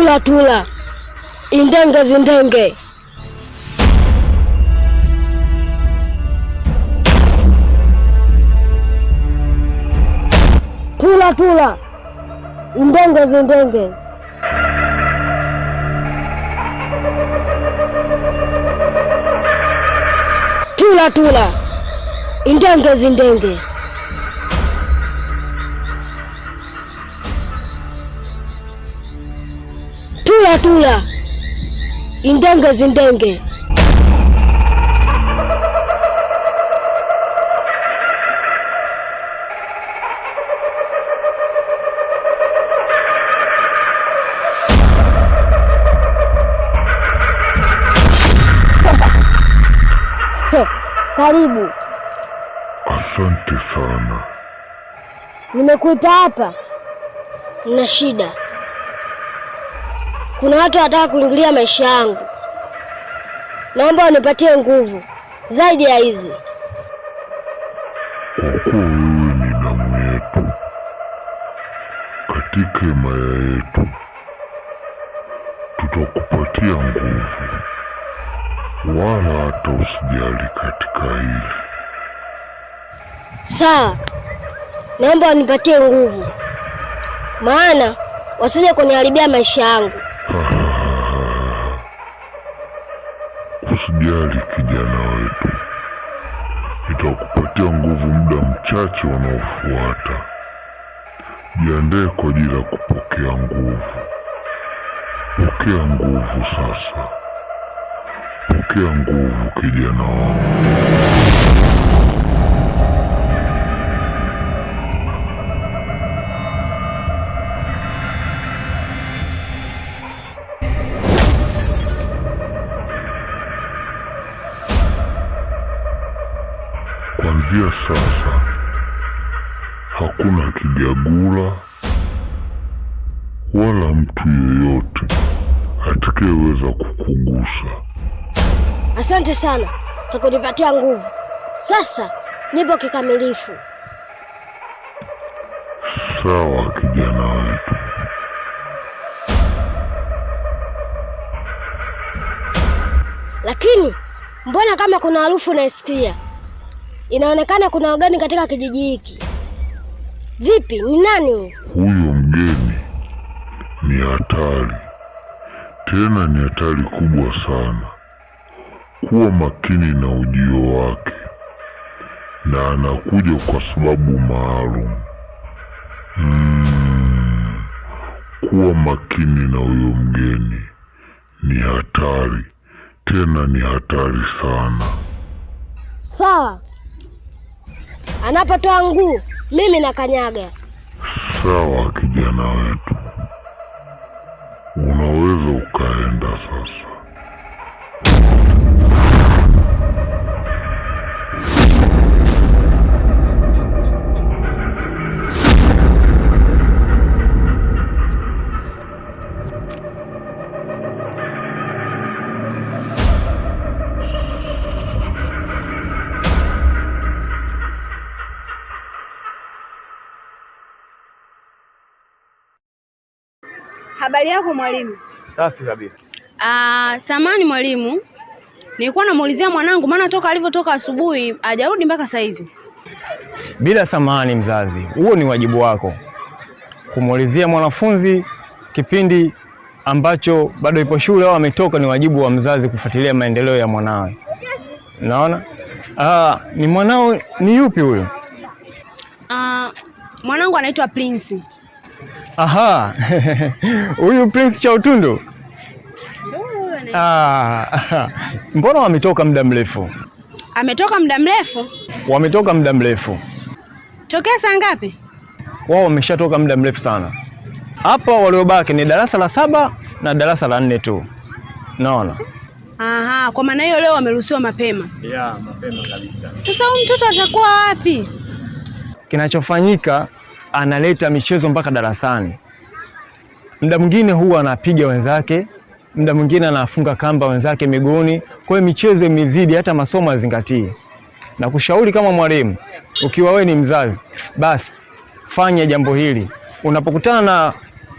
Tula tula, indenge zindenge. Tula tula, indenge zindenge. Tula tula, indenge zindenge. Tula tula, indenge zindenge. Karibu. Asante sana. Nimekuita hapa, nina shida. Kuna watu wanataka kuingilia maisha yangu. Naomba unipatie nguvu zaidi ya hizi. Kwa kuwa wewe ni damu yetu katika himaya yetu, tutakupatia nguvu, wala hata usijali katika hili. Sawa, naomba unipatie nguvu, maana wasije kuniharibia maisha yangu. Usijali kijana wetu, nitakupatia nguvu muda mchache unaofuata. Jiandae kwa ajili ya kupokea nguvu. Pokea nguvu sasa. Pokea nguvu kijana wangu. Kuanzia sasa hakuna kigagula wala mtu yeyote atakayeweza kukugusa. Asante sana kwa kunipatia nguvu. Sasa nipo kikamilifu. Sawa kijana wetu. Lakini mbona kama kuna harufu naisikia? Inaonekana kuna wageni katika kijiji hiki. Vipi, ni nani huyo? Huyo mgeni ni hatari, tena ni hatari kubwa sana. Kuwa makini na ujio wake, na anakuja kwa sababu maalum. Kuwa makini na huyo mgeni, ni hatari, tena ni hatari sana. Sawa. Anapotoa nguu, mimi nakanyaga. Sawa kijana wetu, unaweza ukaenda sasa. Habari yako mwalimu? Safi kabisa. Samani mwalimu, nilikuwa namuulizia mwanangu maana toka alivyotoka asubuhi hajarudi mpaka sasa hivi. Bila samani mzazi, huo ni wajibu wako kumuulizia mwanafunzi kipindi ambacho bado yupo shule au ametoka. Ni wajibu wa mzazi kufuatilia maendeleo ya mwanawe. Unaona? Ni mwanao ni yupi huyo? Mwanangu anaitwa Prince. Aha. Huyu Prince cha Utundu? Mbona wametoka muda mrefu? Ametoka muda mrefu? Wametoka muda mrefu. Tokea saa ngapi? Wao wameshatoka muda mrefu sana. Hapa waliobaki ni darasa la 7 na darasa la 4 tu. Naona. Aha, kwa maana hiyo leo wameruhusiwa mapema. Yeah, mapema kabisa. Sasa huyu mtoto atakuwa wapi? Kinachofanyika, analeta michezo mpaka darasani. Muda mwingine huwa anapiga wenzake, muda mwingine anafunga kamba wenzake miguuni. Kwa hiyo michezo imezidi, hata masomo yazingatie. Na kushauri kama mwalimu, ukiwa wewe ni mzazi, basi fanya jambo hili. Unapokutana na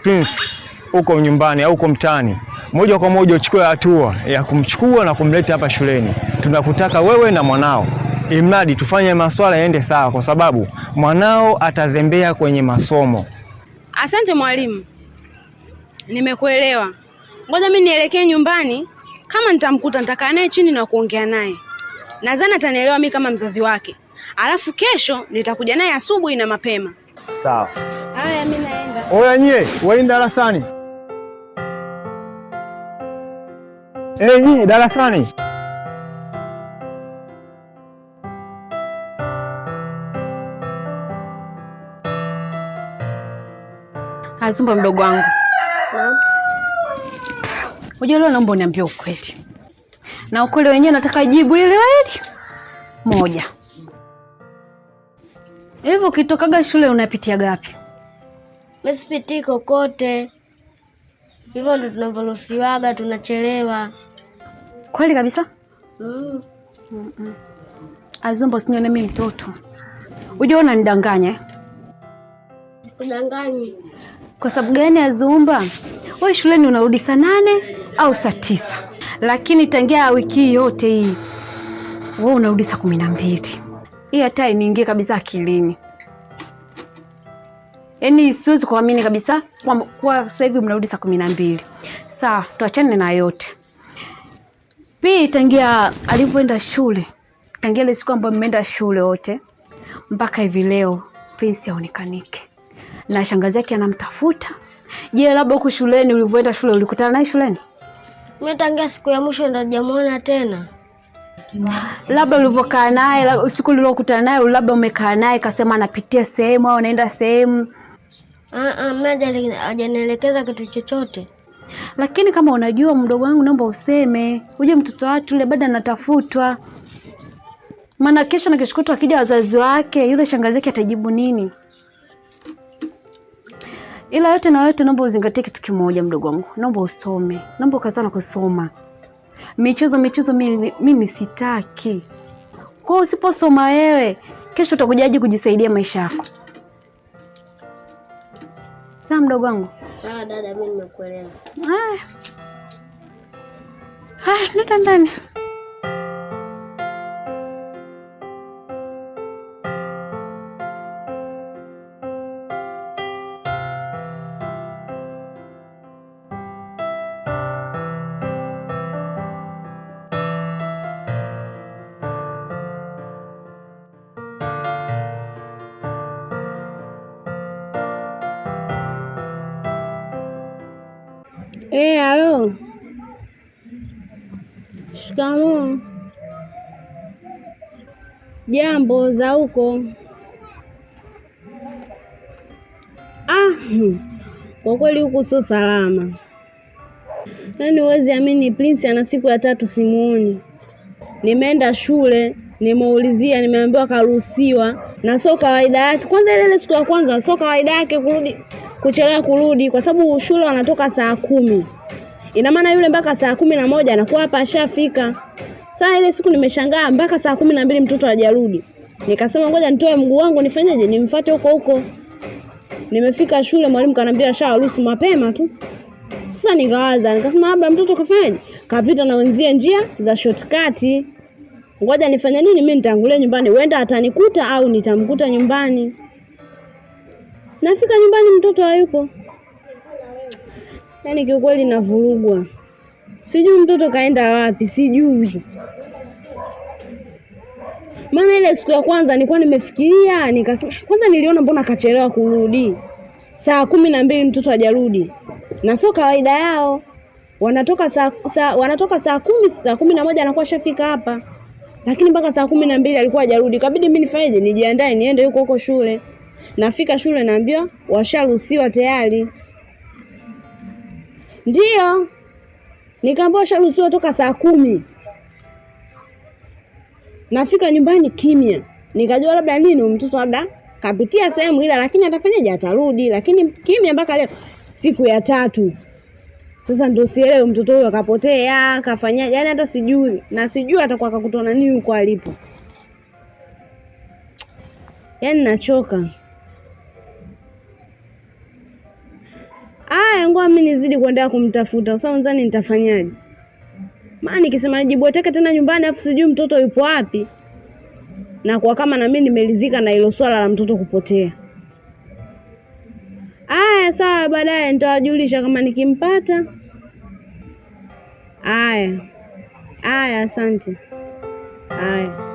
Prince, uko nyumbani au uko mtaani, moja kwa moja uchukue hatua ya kumchukua na kumleta hapa shuleni. Tunakutaka wewe na mwanao, imradi tufanye masuala yaende sawa, kwa sababu mwanao atazembea kwenye masomo. Asante mwalimu, nimekuelewa. Ngoja mimi nielekee nyumbani, kama nitamkuta nitakaa naye chini na kuongea naye. Nadhani atanielewa mimi kama mzazi wake. Alafu kesho nitakuja naye asubuhi na mapema. Sawa. Haya, mimi naenda. Oya nyie, waende darasani. Nyie darasani. Azumba mdogo wangu. Unajua leo naomba uniambie ukweli. Na ukweli wenyewe nataka jibu ile moja. Hivyo ukitokaga shule unapitia gapi? Mimi sipitii kokote. Hivyo ndo tunavyoruhusiwaga, tunachelewa. Kweli kabisa? Azumba, usinione mimi mtoto. Unajua unanidanganya. Unadanganya. Kwa sababu gani Azumba? Wewe shuleni unarudi saa 8 au saa 9. Lakini tangia wiki yote hii wewe unarudi saa 12. Hii hata iniingie kabisa akilini. Yaani siwezi kuamini kabisa kwa sasa hivi mnarudi saa 12. Sawa, tuachane na yote. Pia tangia alipoenda shule, tangia ile siku ambayo mmeenda shule wote mpaka hivi leo Prince haonekaniki. Na shangazi yake anamtafuta. Je, labda huko shuleni ulipoenda shule ulikutana naye shuleni? Mimi tangia siku ya mwisho ndo sijamuona tena. Labda ulipokaa naye, labda usiku ulilokutana naye, labda umekaa naye kasema anapitia sehemu au anaenda sehemu. Mimi hajanielekeza kitu chochote. Lakini kama unajua mdogo wangu, naomba useme. Uje mtoto watu yule bado anatafutwa. Maana kesho na kesho kutwa akija wazazi wake, yule shangazi yake atajibu nini? Ila yote na yote naomba uzingatie kitu kimoja mdogo wangu. Naomba usome. Naomba ukazana kusoma. Michezo mimi sitaki. Kwa usiposoma wewe, kesho utakujaje kujisaidia maisha yako? Sawa mdogo wangu? Sawa dada, mimi nimekuelewa. Nenda ndani. Halo. Shikamoo. Jambo za huko? Kwa kweli huku sio salama. Yaani huwezi amini, Prince ana siku ya 3 simuoni. Nimeenda shule, nimeulizia, nimeambiwa karuhusiwa, na sio kawaida yake. Kwanza ile siku ya kwanza sio kawaida yake kuchelewa kurudi, kwa sababu shule wanatoka saa 10. Ina maana yule mpaka saa 11 anakuwa hapa ashafika. Sasa ile siku nimeshangaa mpaka saa 12 mtoto hajarudi. Nikasema ngoja nitoe mguu wangu nifanyeje, nimfuate huko. Nimefika shule, mwalimu kaniambia shawaruhusu mapema tu. Sasa nikawaza, nikasema labda mtoto kafanyaje? Kapita na wenzie njia za shortcut. Ngoja nifanye nini, mimi nitangulia nyumbani, huenda atanikuta au nitamkuta nyumbani. Nafika nyumbani mtoto hayupo. Yaani kiukweli navurugwa. Sijui mtoto kaenda wapi, sijui. Maana ile siku ya kwanza nilikuwa nimefikiria, nikasema kwanza niliona mbona kachelewa kurudi. Saa 12 mtoto hajarudi. Na sio kawaida yao. Wanatoka saa 10, saa 11 anakuwa shafika hapa. Lakini mpaka saa 12 alikuwa hajarudi. Ikabidi mimi nifanyeje? Nijiandae niende huko shule. Nafika shule naambiwa washaruhusiwa tayari. Ndio. Nikaambiwa washaruhusiwa toka saa 10. Nafika nyumbani kimya. Nikajua labda nini mtoto labda kapitia sehemu ila, lakini atafanyaje, atarudi, lakini kimya mpaka leo siku ya 3. Sasa ndio sielewi mtoto huyo akapotea, kafanyaje, yani hata sijui. Na sijui atakuwa akakutana nini huko alipo. Yaani nachoka. Aya, ngoja mimi nizidi kuendelea kumtafuta. Sasa unadhani nitafanyaje? Maana nikisema nijibweteke tena nyumbani afu sijui mtoto yupo wapi. Na kwa kama na mimi nimelizika na hilo swala la mtoto kupotea. Aya, sawa, baadaye nitawajulisha kama nikimpata. Aya. Aya, asante. Aya.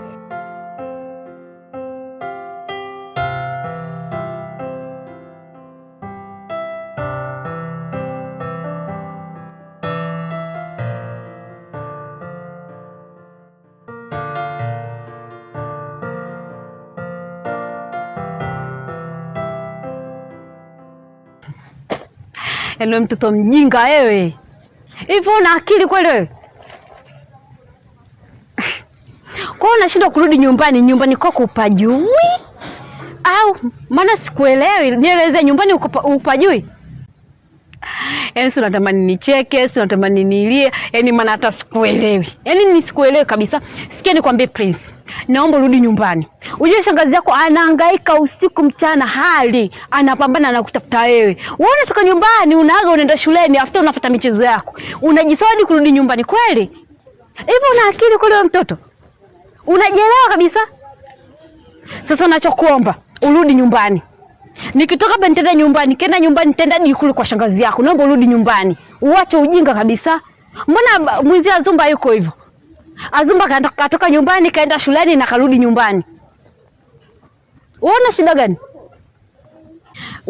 Yaani mtoto mjinga wewe. Hivi una akili kweli wewe? Kwa unashindwa kurudi nyumbani kwako upajui? Au maana sikuelewi, nieleze nyumbani upajui? Yaani si unatamani nicheke, si unatamani nilie, yaani maana hata sikuelewi. Yaani nisikuelewi kabisa. Sikia nikwambie Prince, naomba rudi nyumbani. Ujue shangazi yako anahangaika usiku mchana hali anapambana na kutafuta wewe. Wewe unatoka nyumbani, unaaga unaenda shuleni, after unafuata michezo yako. Unajisawadi kurudi nyumbani kweli? Hivi una akili kweli wewe mtoto? Unajielewa kabisa? Sasa nachokuomba, urudi nyumbani. Nikitoka hapa nitaenda nyumbani, kenda nyumbani nitaenda kule kwa shangazi yako. Naomba urudi nyumbani. Uache ujinga kabisa. Mbona mwizi Azumba yuko hivyo? Azumba katoka nyumbani kaenda shuleni na karudi nyumbani. Uona shida gani?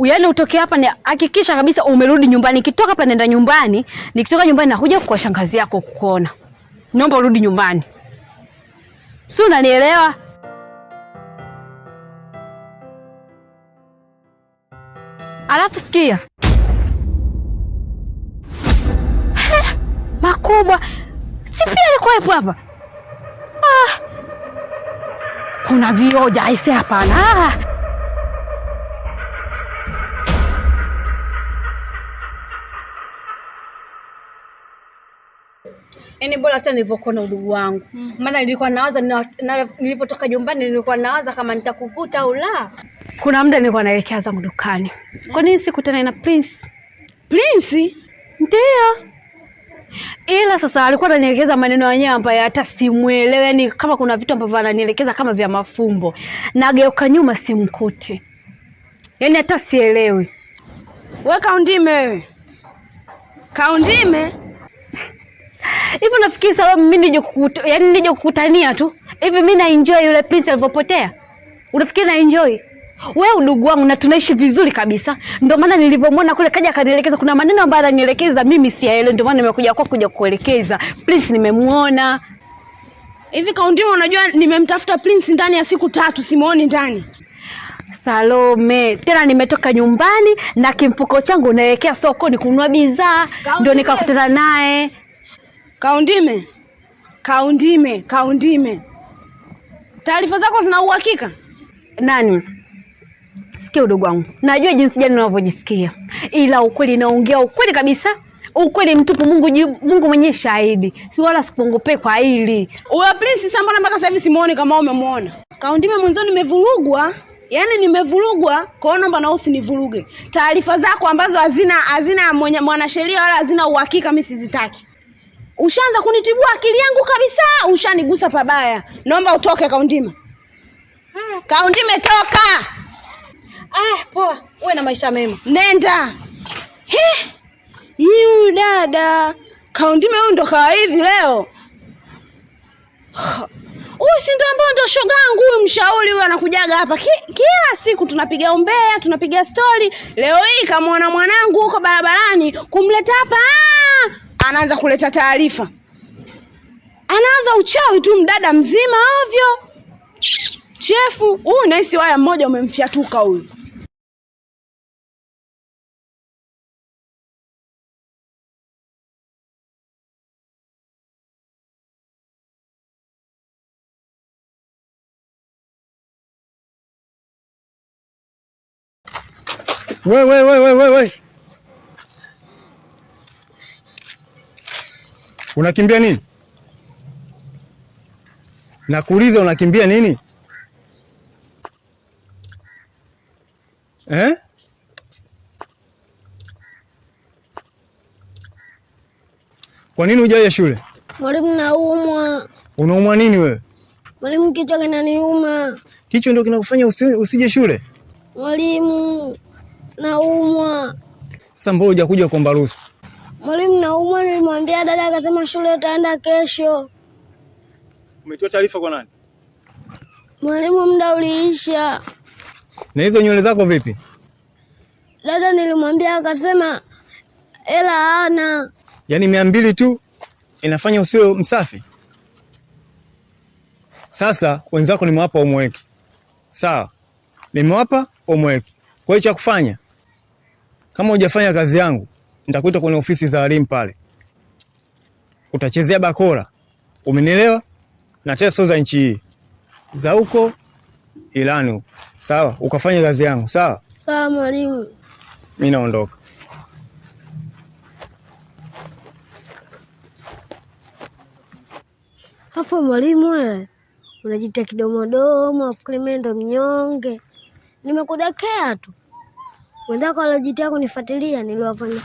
Yaani utoke hapa ni hakikisha kabisa umerudi nyumbani. Nikitoka hapa naenda nyumbani, nikitoka nyumbani nakuja kwa shangazi yako kukuona. Naomba urudi nyumbani. Si unanielewa? Alafu sikia. Makubwa. Si pia alikuwepo hapa. Kuna vioja aise hapana. Yaani bora hata nilipokuona udugu wangu. Maana nilikuwa nawaza nilipotoka nyumbani nilikuwa nawaza kama nitakukuta au la. Kuna muda nilikuwa naelekea zangu dukani. Kwa nini sikutana na Prince? Prince? Ndio. Ila sasa alikuwa ananielekeza maneno yenyewe ambayo hata simuelewi, yani kama kuna vitu ambavyo ananielekeza kama vya mafumbo. Nageuka nyuma simkuti. Yaani hata sielewi. Wewe Kaundime wewe. Kaundime? Hivi nafikiri sababu mimi nije kukutania tu. Hivi mimi na enjoy yule Prince alipopotea. Unafikiri na enjoy? Wewe udugu wangu na tunaishi vizuri kabisa. Ndio maana nilipomwona kule kaja akanielekeza kuna maneno ambayo ananielekeza mimi siyaelewi, ndio maana nimekuja kwako kuja kuelekeza. Prince nimemuona. Hivi Kaundime unajua nimemtafuta Prince ndani ya siku 3 simuoni ndani. Salome, tena nimetoka nyumbani na kimfuko changu naelekea sokoni kununua bidhaa, ndio nikakutana naye. Kaundime. Taarifa zako zina uhakika? Nani? Sikia udogo wangu. Najua jinsi gani unavyojisikia. Ila ukweli naongea ukweli kabisa. Ukweli mtupu, Mungu mwenyewe shahidi. Si wala sipongopee kwa hili. Uwe Prince sasa mbona mpaka sasa hivi simuoni kama umemuona? Kaundime mwanzo nimevurugwa. Yaani nimevurugwa, kwa naomba na usinivuruge. Taarifa zako ambazo hazina mwanasheria wala hazina uhakika mimi sizitaki. Ushaanza kunitibua akili yangu kabisa, ushanigusa pabaya. Naomba utoke Kaundime. Kaundime toka. Poa, uwe na maisha mema. Nenda. Yu dada. Kaundime huyu ndo kawa hivi leo. Huyu si ndo ambao ndo shogangu huyu mshauri huyu anakujaga hapa. Kila siku tunapiga umbea, tunapiga story. Leo hii kamaona mwanangu huko barabarani kumleta hapa. Anaanza kuleta taarifa. Anaanza uchawi tu mdada mzima ovyo. Chefu, huyu naisi waya mmoja umemfiatuka huyu. We. Unakimbia nini? Nakuuliza unakimbia nini? Kwa nini hujaja shule? Mwalimu, naumwa. Unaumwa nini wewe? Mwalimu, kichwa kinaniuma. Kichwa ndio kinakufanya usije shule? Mwalimu, naumwa. Sasa mbona hujakuja kuomba ruhusa? Mwalimu, naumwa, nilimwambia dada akasema shule utaenda kesho. Umetoa taarifa kwa nani? Mwalimu, muda uliisha. Na hizo nywele zako vipi? Dada nilimwambia akasema hela hana. Yaani 200 tu inafanya usiwe msafi? Sasa wenzako nimewapa homework. Sawa? Nimewapa homework. Kwa hiyo cha kufanya, kama hujafanya kazi yangu, nitakuita kwenye ofisi za walimu pale. Utachezea bakora. Umenielewa? Na teso za nchi hii. Za huko Ilani huko. Sawa? Ukafanya kazi yangu, sawa? Sawa mwalimu. Mimi naondoka. Hafu mwalimu wewe, unajitia kidomodomo, afikiri mimi ndo mnyonge. Nimekudekea tu. Wenzako walojitia kunifuatilia niliwafanya